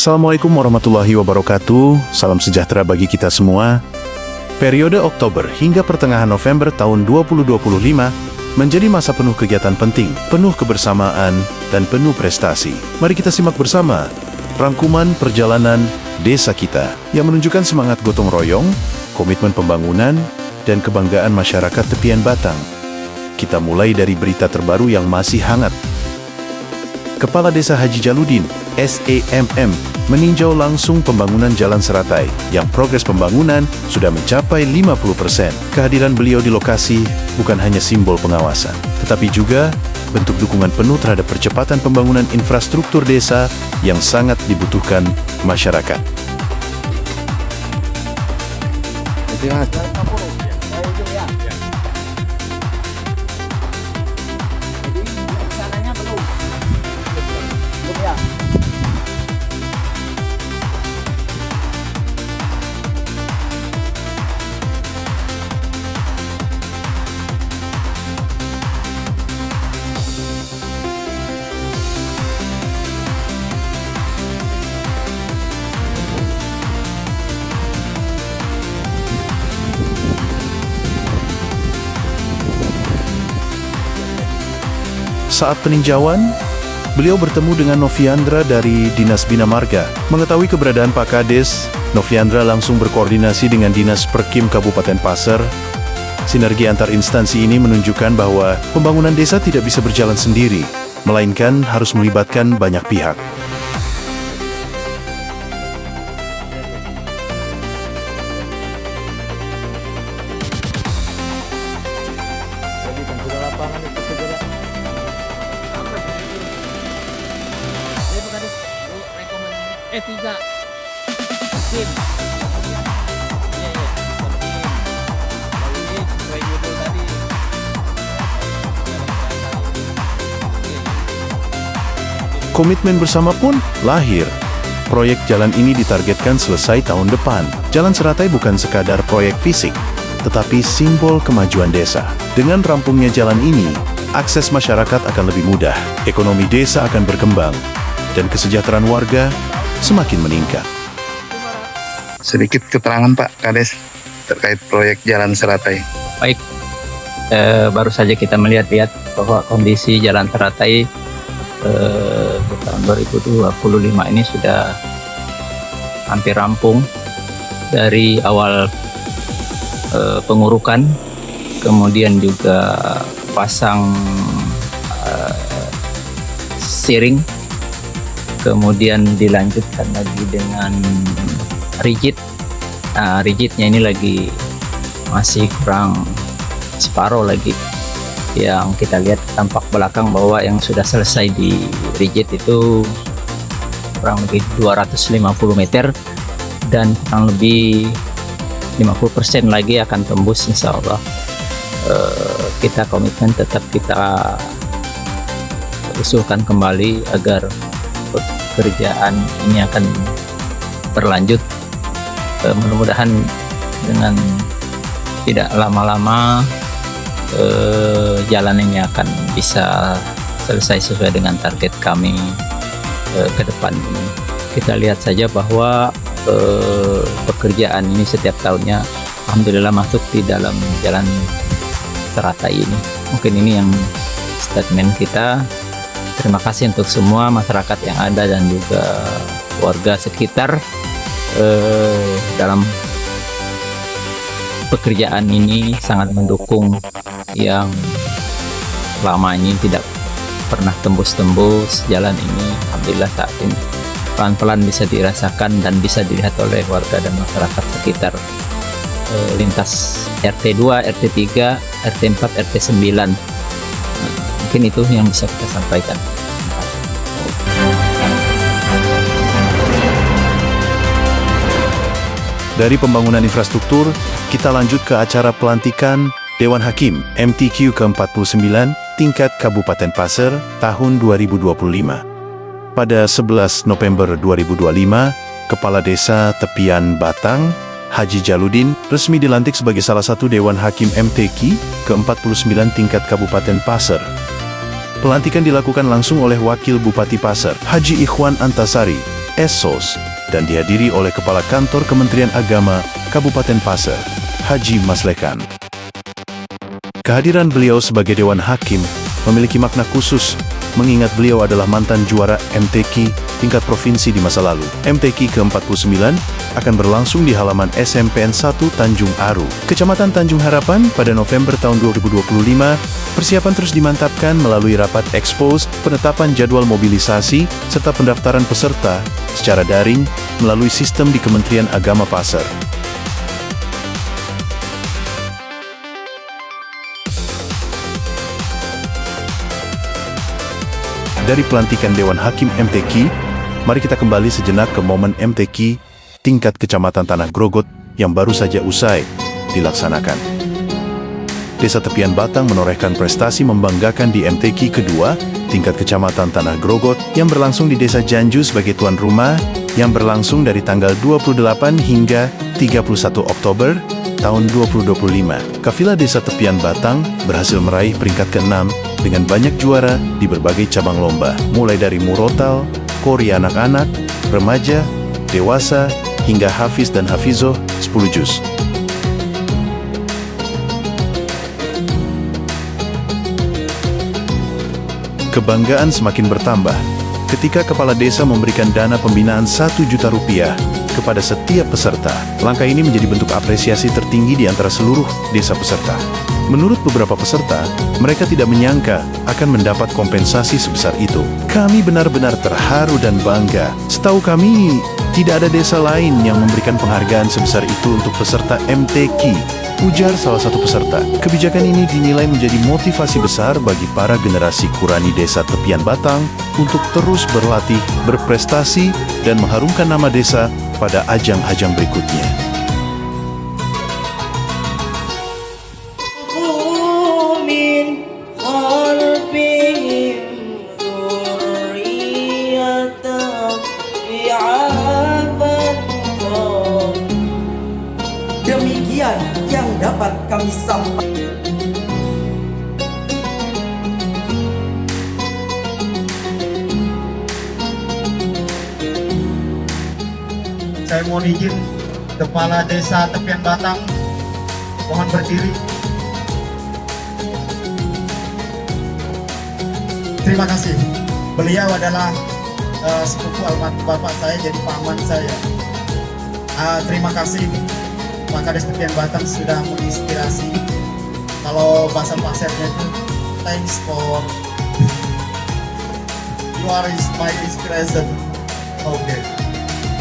Assalamualaikum warahmatullahi wabarakatuh, salam sejahtera bagi kita semua. Periode Oktober hingga pertengahan November tahun 2025 menjadi masa penuh kegiatan penting, penuh kebersamaan, dan penuh prestasi. Mari kita simak bersama rangkuman perjalanan desa kita yang menunjukkan semangat gotong royong, komitmen pembangunan, dan kebanggaan masyarakat tepian Batang. Kita mulai dari berita terbaru yang masih hangat. Kepala Desa Haji Jaludin, SAMM, meninjau langsung pembangunan Jalan Seratai yang progres pembangunan sudah mencapai 50%. Kehadiran beliau di lokasi bukan hanya simbol pengawasan, tetapi juga bentuk dukungan penuh terhadap percepatan pembangunan infrastruktur desa yang sangat dibutuhkan masyarakat. Saat peninjauan, beliau bertemu dengan Noviandra dari Dinas Bina Marga. Mengetahui keberadaan Pak Kades, Noviandra langsung berkoordinasi dengan Dinas Perkim Kabupaten Pasir. Sinergi antar instansi ini menunjukkan bahwa pembangunan desa tidak bisa berjalan sendiri, melainkan harus melibatkan banyak pihak. Tiga tim. Komitmen bersama pun lahir. Proyek jalan ini ditargetkan selesai tahun depan. Jalan Seratai bukan sekadar proyek fisik, tetapi simbol kemajuan desa. Dengan rampungnya jalan ini, akses masyarakat akan lebih mudah, ekonomi desa akan berkembang, dan kesejahteraan warga semakin meningkat. Sedikit keterangan Pak Kades terkait proyek Jalan Seratai. Baik, baru saja kita melihat bahwa kondisi Jalan Seratai di tahun 2025 ini sudah hampir rampung. Dari awal pengurukan, kemudian juga pasang siring, kemudian dilanjutkan lagi dengan rigid. Nah, rigidnya ini lagi masih kurang separuh lagi. Yang kita lihat tampak belakang bahwa yang sudah selesai di rigid itu kurang lebih 250 meter dan kurang lebih 50% lagi akan tembus, insya Allah. Kita komitmen tetap kita usulkan kembali agar pekerjaan ini akan berlanjut. Mudah-mudahan dengan tidak lama-lama jalan ini akan bisa selesai sesuai dengan target kami ke depan ini. Kita lihat saja bahwa pekerjaan ini setiap tahunnya alhamdulillah masuk di dalam Jalan Seratai ini. Mungkin ini yang statement kita. Terima kasih untuk semua masyarakat yang ada dan juga warga sekitar dalam pekerjaan ini sangat mendukung. Yang lama ini tidak pernah tembus-tembus jalan ini, alhamdulillah saat ini pelan-pelan bisa dirasakan dan bisa dilihat oleh warga dan masyarakat sekitar. Lintas RT 2, RT 3, RT 4, RT 9. Mungkin itu yang bisa kita sampaikan. Dari pembangunan infrastruktur, kita lanjut ke acara pelantikan Dewan Hakim MTQ ke-49 tingkat Kabupaten Pasir tahun 2025. Pada 11 November 2025, Kepala Desa Tepian Batang, Haji Jaludin, resmi dilantik sebagai salah satu Dewan Hakim MTQ ke-49 tingkat Kabupaten Pasir. Pelantikan dilakukan langsung oleh Wakil Bupati Pasir, Haji Ikhwan Antasari, Esos, dan dihadiri oleh Kepala Kantor Kementerian Agama Kabupaten Pasir, Haji Maslekan. Kehadiran beliau sebagai Dewan Hakim memiliki makna khusus, mengingat beliau adalah mantan juara MTQ tingkat provinsi di masa lalu. MTQ ke-49 akan berlangsung di halaman SMPN 1 Tanjung Aru, Kecamatan Tanjung Harapan pada November tahun 2025. Persiapan terus dimantapkan melalui rapat ekspos, penetapan jadwal mobilisasi, serta pendaftaran peserta secara daring melalui sistem di Kementerian Agama Pasir. Dari pelantikan Dewan Hakim MTQ, mari kita kembali sejenak ke momen MTQ tingkat Kecamatan Tanah Grogot yang baru saja usai dilaksanakan. Desa Tepian Batang menorehkan prestasi membanggakan di MTQ kedua tingkat Kecamatan Tanah Grogot yang berlangsung di Desa Janju sebagai tuan rumah yang berlangsung dari tanggal 28 hingga 31 Oktober tahun 2025. Kafilah Desa Tepian Batang berhasil meraih peringkat ke-6 dengan banyak juara di berbagai cabang lomba, mulai dari murotal, kori anak-anak, remaja, dewasa, hingga hafiz dan hafizoh 10 juz. Kebanggaan semakin bertambah ketika kepala desa memberikan dana pembinaan 1 juta rupiah kepada setiap peserta. Langkah ini menjadi bentuk apresiasi tertinggi di antara seluruh desa peserta. Menurut beberapa peserta, mereka tidak menyangka akan mendapat kompensasi sebesar itu. Kami benar-benar terharu dan bangga. Setahu kami, tidak ada desa lain yang memberikan penghargaan sebesar itu untuk peserta MTQ, ujar salah satu peserta. Kebijakan ini dinilai menjadi motivasi besar bagi para generasi Kurani Desa Tepian Batang untuk terus berlatih, berprestasi, dan mengharumkan nama desa pada ajang-ajang berikutnya. Demikian yang dapat kami sampaikan. Saya mohon izin Kepala Desa Tepian Batang, mohon berdiri. Terima kasih. Beliau adalah sepupu almarhum bapak saya, jadi paman saya. Terima kasih Pak Kades Tepian Batang sudah menginspirasi. Kalau bahasa pasirnya itu thanks for you are my inspiration. Oke.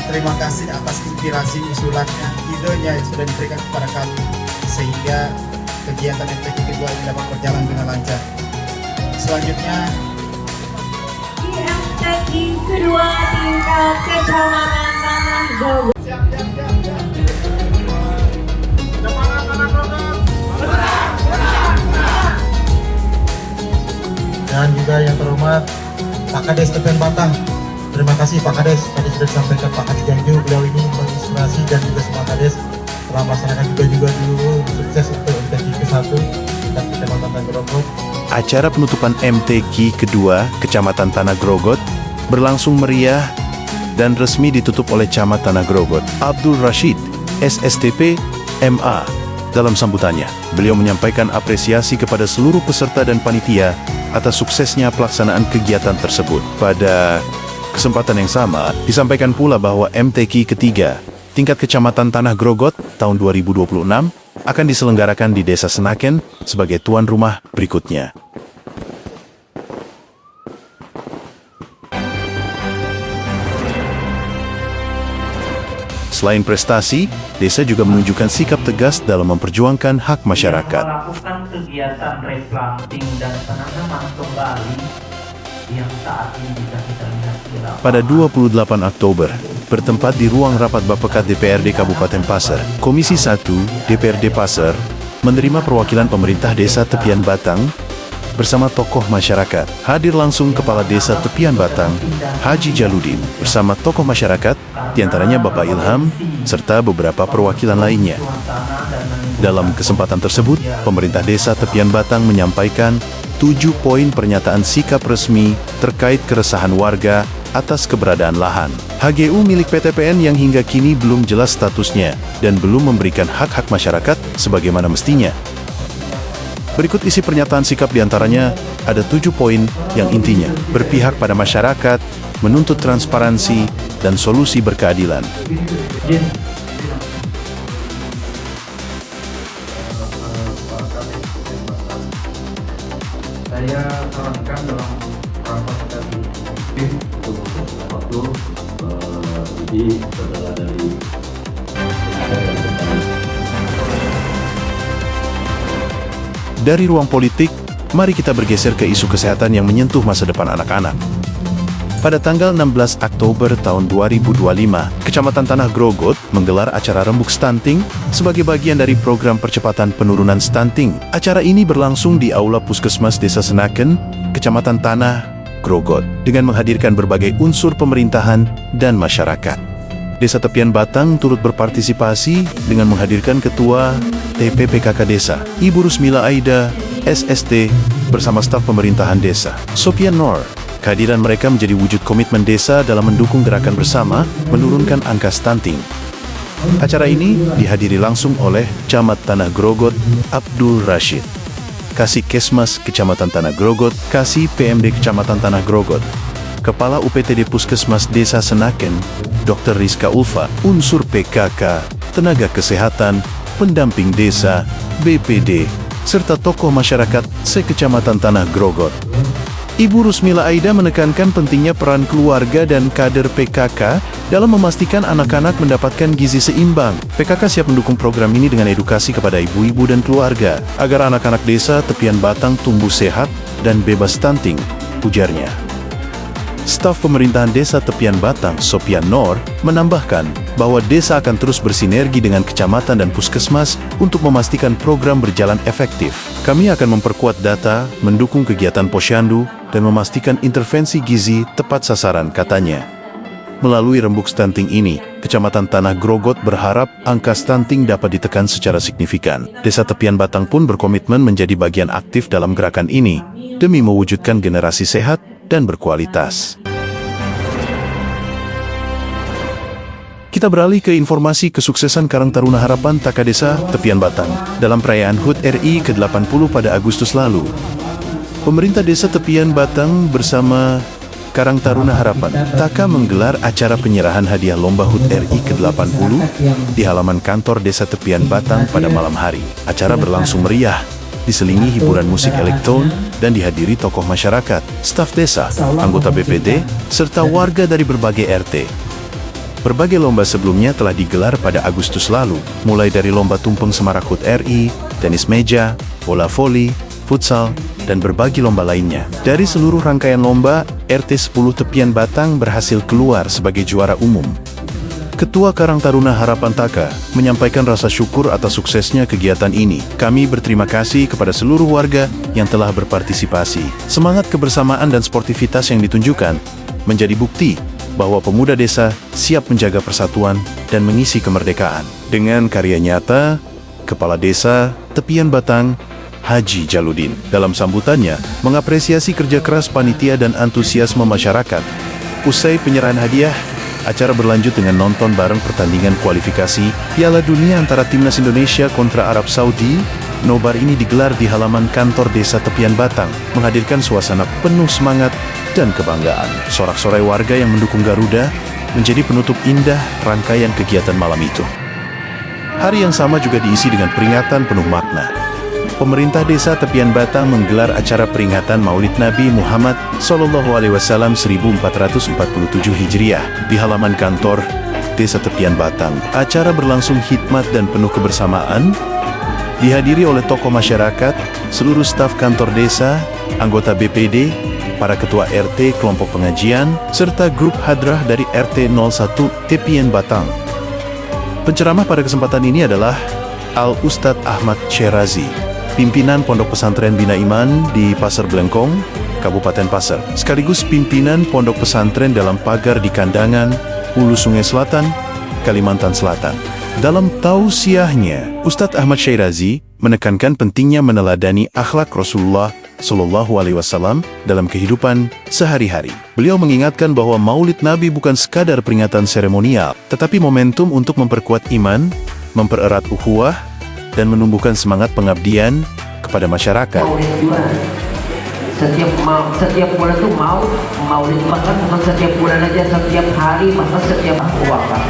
Terima kasih atas inspirasi usulannya, idenya yang sudah diberikan kepada kami sehingga kegiatan MTQ kedua ini dapat berjalan dengan lancar. Selanjutnya di MTQ kedua tingkat Kecamatan Tanah Grogot. Dan juga yang terhormat Pak Kades Tepian Batang. Terima kasih Pak Kades, tadi sudah disampaikan Pak Kades Janju, beliau ini menginspirasi dan juga semua Kades telah melaksanakan juga dulu sukses untuk MTQ ke-1 dan Kecamatan Tanah Grogot. Acara penutupan MTQ kedua Kecamatan Tanah Grogot berlangsung meriah dan resmi ditutup oleh Camat Tanah Grogot, Abdul Rashid, SSTP, MA. Dalam sambutannya, beliau menyampaikan apresiasi kepada seluruh peserta dan panitia atas suksesnya pelaksanaan kegiatan tersebut. Pada kesempatan yang sama, disampaikan pula bahwa MTQ ketiga tingkat Kecamatan Tanah Grogot tahun 2026 akan diselenggarakan di Desa Senaken sebagai tuan rumah berikutnya. Selain prestasi, desa juga menunjukkan sikap tegas dalam memperjuangkan hak masyarakat. Melakukan kegiatan replanting dan penanaman kembali yang saat ini bisa kita lihat di lapangan. Pada 28 Oktober, bertempat di ruang rapat Bapekat DPRD Kabupaten Pasir, Komisi 1 DPRD Pasir menerima perwakilan pemerintah Desa Tepian Batang bersama tokoh masyarakat. Hadir langsung Kepala Desa Tepian Batang, Haji Jaludin, bersama tokoh masyarakat, diantaranya Bapak Ilham, serta beberapa perwakilan lainnya. Dalam kesempatan tersebut, pemerintah Desa Tepian Batang menyampaikan 7 poin pernyataan sikap resmi terkait keresahan warga atas keberadaan lahan HGU milik PTPN yang hingga kini belum jelas statusnya dan belum memberikan hak-hak masyarakat sebagaimana mestinya. Berikut isi pernyataan sikap diantaranya, ada 7 poin yang intinya berpihak pada masyarakat, menuntut transparansi, dan solusi berkeadilan. Saya sarankan dalam rapat tadi untuk waktu ini adalah dari Dari ruang politik, mari kita bergeser ke isu kesehatan yang menyentuh masa depan anak-anak. Pada tanggal 16 Oktober tahun 2025, Kecamatan Tanah Grogot menggelar acara rembuk stunting sebagai bagian dari program percepatan penurunan stunting. Acara ini berlangsung di Aula Puskesmas Desa Senaken, Kecamatan Tanah Grogot, dengan menghadirkan berbagai unsur pemerintahan dan masyarakat. Desa Tepian Batang turut berpartisipasi dengan menghadirkan Ketua TPPKK Desa, Ibu Rusmila Aida, SST, bersama staf pemerintahan desa. Sopian Nor, kehadiran mereka menjadi wujud komitmen desa dalam mendukung gerakan bersama menurunkan angka stunting. Acara ini dihadiri langsung oleh Camat Tanah Grogot, Abdul Rashid, Kasih Kesmas Kecamatan Tanah Grogot, Kasih PMD Kecamatan Tanah Grogot, Kepala UPTD Puskesmas Desa Senaken, Dr. Rizka Ulfa, unsur PKK, tenaga kesehatan, pendamping desa, BPD, serta tokoh masyarakat se-Kecamatan Tanah Grogot. Ibu Rusmila Aida menekankan pentingnya peran keluarga dan kader PKK dalam memastikan anak-anak mendapatkan gizi seimbang. PKK siap mendukung program ini dengan edukasi kepada ibu-ibu dan keluarga, agar anak-anak desa Tepian Batang tumbuh sehat dan bebas stunting, ujarnya. Staf pemerintahan desa Tepian Batang, Sopian Nor, menambahkan bahwa desa akan terus bersinergi dengan kecamatan dan puskesmas untuk memastikan program berjalan efektif. Kami akan memperkuat data, mendukung kegiatan posyandu, dan memastikan intervensi gizi tepat sasaran, katanya. Melalui rembuk stunting ini, Kecamatan Tanah Grogot berharap angka stunting dapat ditekan secara signifikan. Desa Tepian Batang pun berkomitmen menjadi bagian aktif dalam gerakan ini, demi mewujudkan generasi sehat dan berkualitas. Kita beralih ke informasi kesuksesan Karang Taruna Harapan Taka Desa Tepian Batang dalam perayaan HUT RI ke-80 pada Agustus lalu. Pemerintah Desa Tepian Batang bersama Karang Taruna Harapan Taka menggelar acara penyerahan hadiah lomba HUT RI ke-80 di halaman kantor Desa Tepian Batang pada malam hari. Acara berlangsung meriah, diselingi hiburan musik elektron dan dihadiri tokoh masyarakat, staf desa, anggota BPD, serta warga dari berbagai RT. Berbagai lomba sebelumnya telah digelar pada Agustus lalu, mulai dari lomba tumpeng semarak HUT RI, tenis meja, bola voli, futsal, dan berbagai lomba lainnya. Dari seluruh rangkaian lomba, RT 10 Tepian Batang berhasil keluar sebagai juara umum. Ketua Karang Taruna Harapan Taka menyampaikan rasa syukur atas suksesnya kegiatan ini. Kami berterima kasih kepada seluruh warga yang telah berpartisipasi. Semangat kebersamaan dan sportivitas yang ditunjukkan menjadi bukti bahwa pemuda desa siap menjaga persatuan dan mengisi kemerdekaan. Dengan karya nyata, Kepala Desa Tepian Batang, Haji Jaludin, dalam sambutannya mengapresiasi kerja keras panitia dan antusiasme masyarakat. Usai penyerahan hadiah, acara berlanjut dengan nonton bareng pertandingan kualifikasi Piala Dunia antara Timnas Indonesia kontra Arab Saudi. Nobar ini digelar di halaman kantor Desa Tepian Batang, menghadirkan suasana penuh semangat dan kebanggaan. Sorak-sorai warga yang mendukung Garuda menjadi penutup indah rangkaian kegiatan malam itu. Hari yang sama juga diisi dengan peringatan penuh makna. Pemerintah Desa Tepian Batang menggelar acara peringatan Maulid Nabi Muhammad SAW 1447 Hijriah di halaman kantor Desa Tepian Batang. Acara berlangsung hikmat dan penuh kebersamaan, dihadiri oleh tokoh masyarakat, seluruh staf kantor desa, anggota BPD, para ketua RT kelompok pengajian, serta grup hadrah dari RT 01 Tepian Batang. Penceramah pada kesempatan ini adalah Al-Ustadz Ahmad Syerazi, pimpinan Pondok Pesantren Bina Iman di Pasar Blengkong, Kabupaten Pasar, sekaligus pimpinan Pondok Pesantren dalam Pagar di Kandangan, Hulu Sungai Selatan, Kalimantan Selatan. Dalam tausiahnya, Ustadz Ahmad Syerazi menekankan pentingnya meneladani akhlak Rasulullah Shallallahu Alaihi Wasallam dalam kehidupan sehari-hari. Beliau mengingatkan bahwa Maulid Nabi bukan sekadar peringatan seremonial, tetapi momentum untuk memperkuat iman, mempererat ukhuwah, dan menumbuhkan semangat pengabdian kepada masyarakat. Setiap bulan tuh maulid, bahkan bukan setiap bulan aja, setiap hari, bahkan setiap waktu.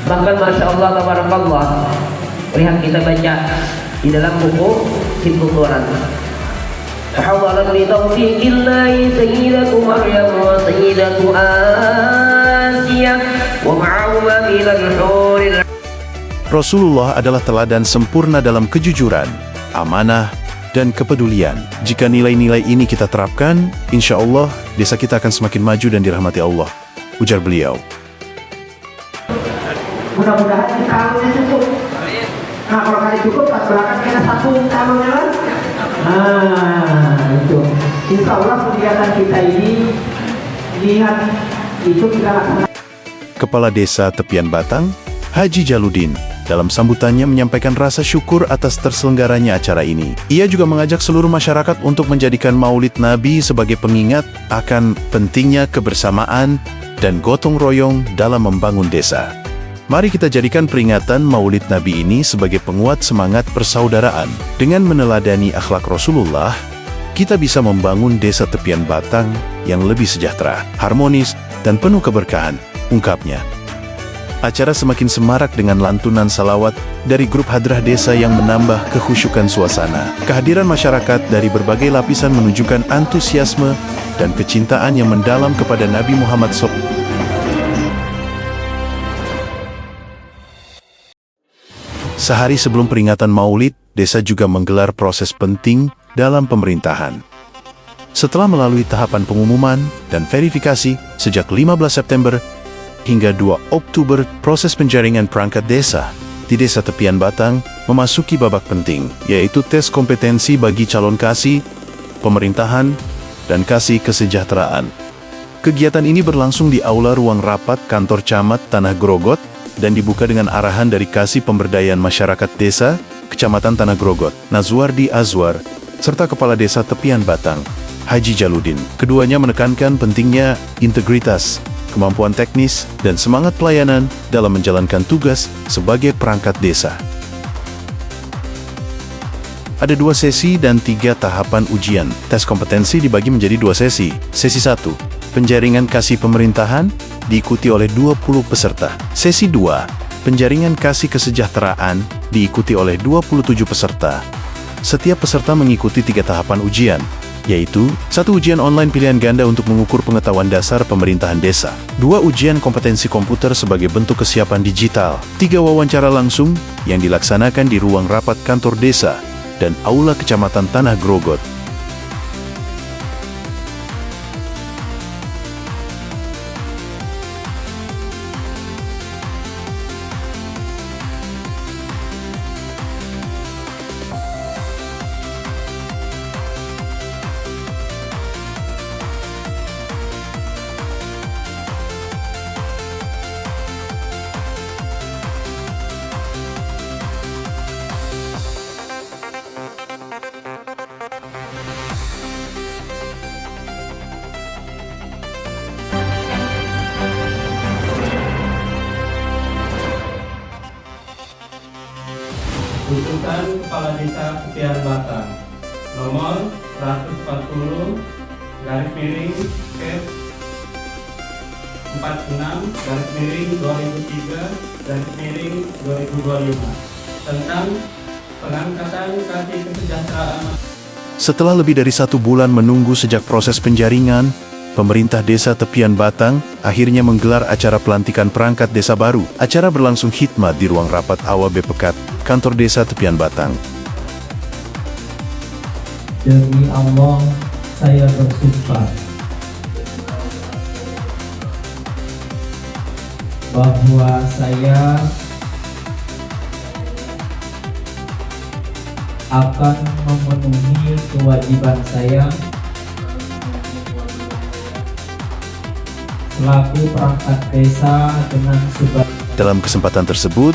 Bahkan Masya Allah, tabarakallah, lihat kita baca di dalam buku Hibdul Quran. Hawalan li tawfiqillahi sayyidatu Maryam wa sayyidatu Asiyah wa ma'ahuma minal huril. Rasulullah adalah teladan sempurna dalam kejujuran, amanah, dan kepedulian. Jika nilai-nilai ini kita terapkan, insya Allah desa kita akan semakin maju dan dirahmati Allah, ujar beliau. Mudah-mudahan di calonnya cukup. Nah, kalau kali cukup, pas belakang kita satu calonnya kan? Itu. Insya Allah kegiatan kita ini lihat itu kita laksanakan. Kepala Desa Tepian Batang, Haji Jaludin, dalam sambutannya menyampaikan rasa syukur atas terselenggaranya acara ini. Ia juga mengajak seluruh masyarakat untuk menjadikan Maulid Nabi sebagai pengingat akan pentingnya kebersamaan dan gotong royong dalam membangun desa. Mari kita jadikan peringatan Maulid Nabi ini sebagai penguat semangat persaudaraan. Dengan meneladani akhlak Rasulullah, kita bisa membangun desa tepian Batang yang lebih sejahtera, harmonis, dan penuh keberkahan, ungkapnya. Acara semakin semarak dengan lantunan salawat dari grup hadrah desa yang menambah kekhusyukan suasana. Kehadiran masyarakat dari berbagai lapisan menunjukkan antusiasme dan kecintaan yang mendalam kepada Nabi Muhammad SAW. Sehari sebelum peringatan Maulid, desa juga menggelar proses penting dalam pemerintahan. Setelah melalui tahapan pengumuman dan verifikasi sejak 15 September hingga 2 Oktober, proses penjaringan perangkat desa di Desa Tepian Batang memasuki babak penting, yaitu tes kompetensi bagi calon kasih, pemerintahan, dan kasih kesejahteraan. Kegiatan ini berlangsung di Aula Ruang Rapat Kantor Camat Tanah Grogot dan dibuka dengan arahan dari Kasih Pemberdayaan Masyarakat Desa, Kecamatan Tanah Grogot, Nazwardi Azwar, serta Kepala Desa Tepian Batang, Haji Jaludin. Keduanya menekankan pentingnya integritas, kemampuan teknis, dan semangat pelayanan dalam menjalankan tugas sebagai perangkat desa. Ada 2 sesi dan 3 tahapan ujian. Tes kompetensi dibagi menjadi 2 sesi. Sesi 1, penjaringan kasih pemerintahan, diikuti oleh 20 peserta. Sesi 2, penjaringan kasih kesejahteraan, diikuti oleh 27 peserta. Setiap peserta mengikuti 3 tahapan ujian, yaitu 1 ujian online pilihan ganda untuk mengukur pengetahuan dasar pemerintahan desa, 2 ujian kompetensi komputer sebagai bentuk kesiapan digital, 3 wawancara langsung yang dilaksanakan di ruang rapat kantor desa dan aula Kecamatan Tanah Grogot. Rujukan Kepala Desa Tepian Batang nomor 140 garis miring Kes 46 garis miring 2003 garis miring 2025 tentang pengangkatan kasih kesejahteraan. Setelah lebih dari 1 bulan menunggu sejak proses penjaringan, pemerintah Desa Tepian Batang akhirnya menggelar acara pelantikan perangkat desa baru. Acara berlangsung khidmat di ruang rapat AWB Pekat, Kantor Desa Tepian Batang. Demi Allah, saya bersumpah bahwa saya akan memenuhi kewajiban saya selaku perangkat desa dengan sebaik. Dalam kesempatan tersebut,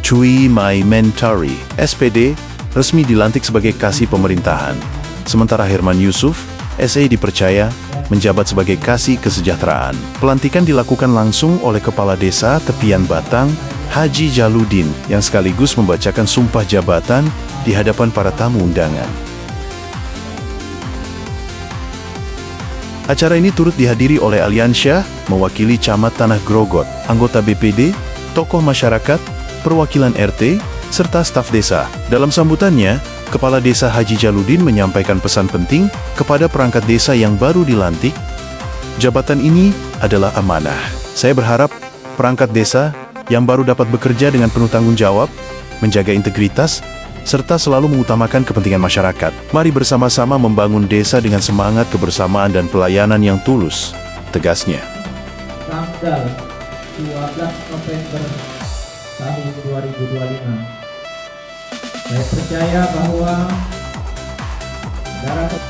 Cui Mai Mentari, SPD, resmi dilantik sebagai Kasih Pemerintahan. Sementara Herman Yusuf, SE dipercaya menjabat sebagai Kasih Kesejahteraan. Pelantikan dilakukan langsung oleh Kepala Desa Tepian Batang, Haji Jaludin, yang sekaligus membacakan sumpah jabatan di hadapan para tamu undangan. Acara ini turut dihadiri oleh Aliansyah, mewakili Camat Tanah Grogot, anggota BPD, tokoh masyarakat, perwakilan RT, serta staf desa. Dalam sambutannya, Kepala Desa Haji Jaludin menyampaikan pesan penting kepada perangkat desa yang baru dilantik. Jabatan ini adalah amanah. Saya berharap perangkat desa yang baru dapat bekerja dengan penuh tanggung jawab, menjaga integritas, serta selalu mengutamakan kepentingan masyarakat. Mari bersama-sama membangun desa dengan semangat kebersamaan dan pelayanan yang tulus, tegasnya. tanggal 12 November tahun 2025. Saya percaya bahwa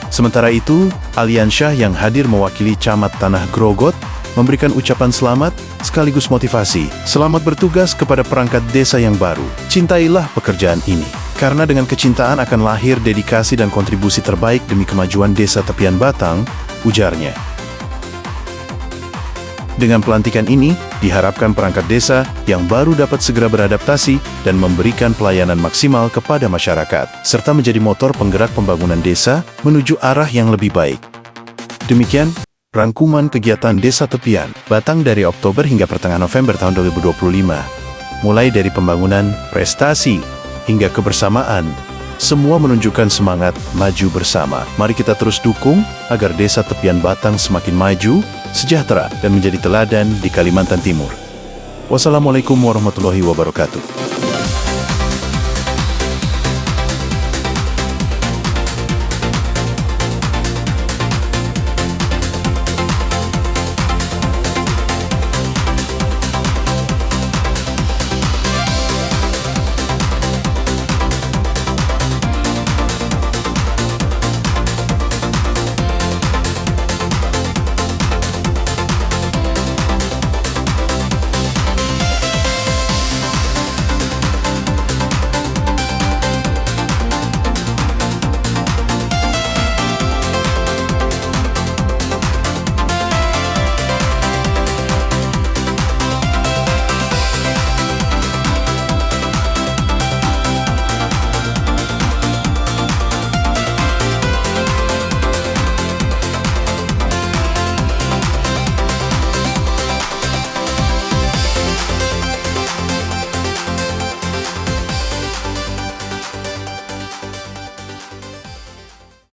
Sementara itu, Aliansyah yang hadir mewakili Camat Tanah Grogot memberikan ucapan selamat sekaligus motivasi. Selamat bertugas kepada perangkat desa yang baru. Cintailah pekerjaan ini, karena dengan kecintaan akan lahir dedikasi dan kontribusi terbaik demi kemajuan desa Tepian Batang, ujarnya. Dengan pelantikan ini, diharapkan perangkat desa yang baru dapat segera beradaptasi dan memberikan pelayanan maksimal kepada masyarakat, serta menjadi motor penggerak pembangunan desa menuju arah yang lebih baik. Demikian rangkuman kegiatan Desa Tepian Batang dari Oktober hingga pertengahan November tahun 2025. Mulai dari pembangunan, prestasi, hingga kebersamaan, semua menunjukkan semangat maju bersama. Mari kita terus dukung agar Desa Tepian Batang semakin maju, sejahtera, dan menjadi teladan di Kalimantan Timur. Wassalamualaikum warahmatullahi wabarakatuh.